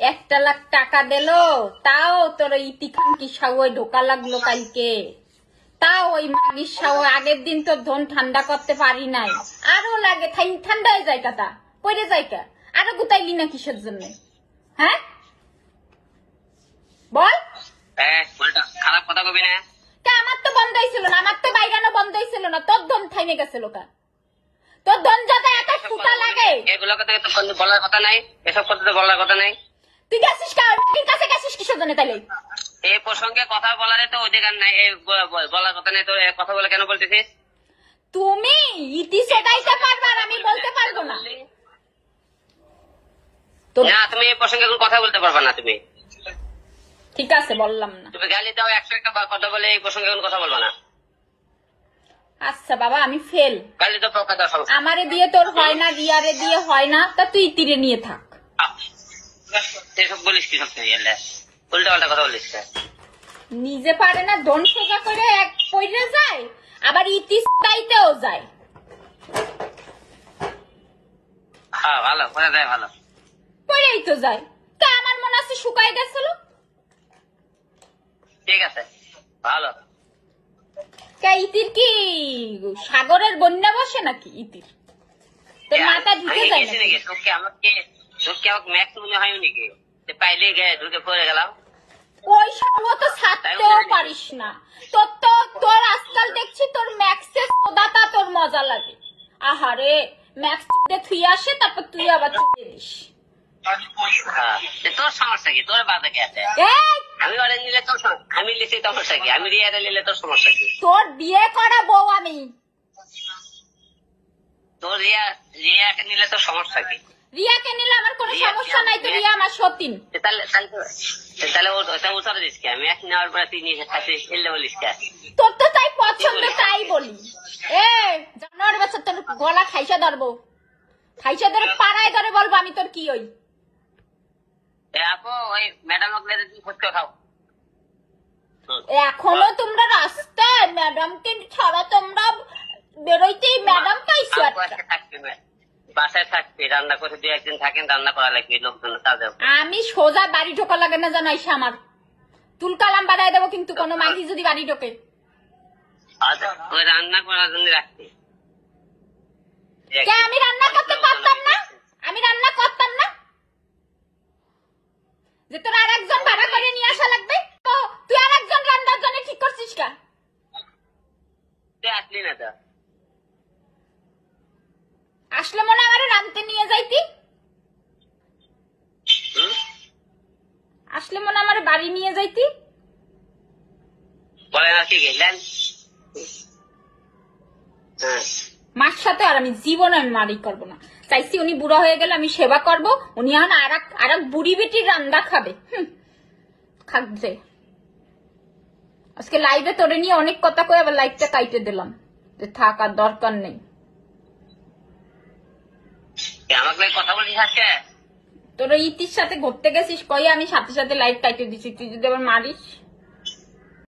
1 লাখ টাকা দিল, তাও তোর ইতি খানকি সাওয়াই ঢোকা লাগলো কালকে। তাও ওই মাগির সাওয়া আগের দিন তোর ধন ঠান্ডা করতে পারি নাই, আরো লাগে ঠান্ডা হয়ে যায় কাটা পড়ে যায় কা, আরো গুতাইলি না কিসের জন্য? হ্যাঁ বল। খারাপ কথা কবি না। আমার তো বন্ধ হয়েছিল না, আমার তো বাইরানো বন্ধ হয়েছিল না, তোর ধন থাইমে গেছিল কা। তোর ধন যাতে এত ফুটা লাগে এগুলো কথা তো বলার কথা নাই, এসব কথা তো বলার কথা নাই। তুই গেছিস কার কাছে, গেছিস কিসের জন্য তাইলে? এই প্রসঙ্গে কথা বলার তো অধিকার নাই, বলার কথা নাই। তোর কথা বলে কেন বলতেছিস? তুমি ইতি শোধাইতে পারবা আর আমি বলতে পারবো না। না, তুমি এই প্রসঙ্গে কোনো কথা বলতে পারবা না। তুমি ঠিক আছে বললাম না। তুমি গালি দাও 101টা কথা বলে এই প্রসঙ্গে কোনো কথা বলবা না। আচ্ছা বাবা আমি ফেল। গালি তো প্রকাশ দাও। আমারে দিয়ে তোর হয় না, রিয়ারে দিয়ে হয় না, তা তুই তীরে নিয়ে থাক। এসব বলিস কি? সব উল্টা পাল্টা কথা বলিস। নিজে পারে না, ধন সোজা করে এক পয়সা যায়, আবার ইতি দাইতেও যায়। হ্যাঁ ভালো করে দেয়, ভালো পড়েই তো যায়। তা আমার মনে আছে শুকায় গেছিল। ঠিক আছে ভালো। ইতির কি সাগরের বন্যা বসে নাকি? ইতির তোর মাথা ঢুকে যায় নাকি? তোকে আমাকে ম্যাক্স মনে হয় নাকি? পাইলে ঢুকে পড়ে গেলাম। ওই সব তো ছাড়তেও পারিস না। তোর আজকাল দেখছি তোর ম্যাক্সের সোদাটা তোর মজা লাগে। আহারে ম্যাক্স থুই আসে, তারপর তুই আবার চুকে দিস। তোর সমস্যা কি? তোর বাধা কে আছে? আমি ওরে নিলে তোর, আমি লিখি সমস্যা কি? আমি রিয়ারে নিলে তোর সমস্যা কি? তোর বিয়ে করা বউ আমি। তোর রিয়াকে নিলে তোর সমস্যা কি? রিয়াকে নিলে আমার কোনো সমস্যা নাই, তো রিয়া আমার সতীন। তাহলে ওটা উত্তর দিস কে? আমি এক নেওয়ার পরে তুই নিয়ে খাচ্ছিস, এলে বলিস কে? তোর তো তাই পছন্দ, তাই বলি। জানোয়ার বাচ্চা, তোর গলা খাইসা ধরবো, খাইসা ধরে পাড়ায় ধরে বলবো আমি তোর কি ওই। আপু ওই ম্যাডাম ফুচকা খাও। এখনো তোমরা রাস্তায় ম্যাডামকে ছাড়া তোমরা বেরোইতেই ম্যাডাম পাইছো। বাসায় থাকবে, রান্না করে 2 একদিন থাকেন, রান্না করা লাগবে লোকজন। আমি সোজা বাড়ি ঢোকা লাগে না জানো, আইসা আমার তুলকালাম বাড়াই দেবো কিন্তু কোনো মাগি যদি বাড়ি ঢোকে। ওই রান্না করার জন্য রাখছি। আমি রান্না করতে পারতাম না? আমি রান্না করতাম না যে তোর আর একজন ভাড়া করে নিয়ে আসা লাগবে? তো তুই আর একজন রান্নার জন্য ঠিক করছিস কা? তুই আসলি না তো? আসলে মনে আমার রানতে নিয়ে যাইতি, আসলে মনে আমার বাড়ি নিয়ে যাইতি। বলেন আর কি গেলেন? মার সাথে আর আমি জীবনে আমি মারি করবো না। চাইছি উনি বুড়া হয়ে গেলে আমি সেবা করব, উনি এখন আর এক বুড়ি বেটির রান্না খাবে। খাবে। আজকে লাইভে তোরে নিয়ে অনেক কথা কই, আবার লাইভটা কাইটে দিলাম, থাকার দরকার নেই। কথা বলিস আজকে? তোর ইতির সাথে ঘুরতে গেছিস কই, আমি সাথে সাথে লাইভ কাইটে দিছি, তুই যদি আবার মারিস।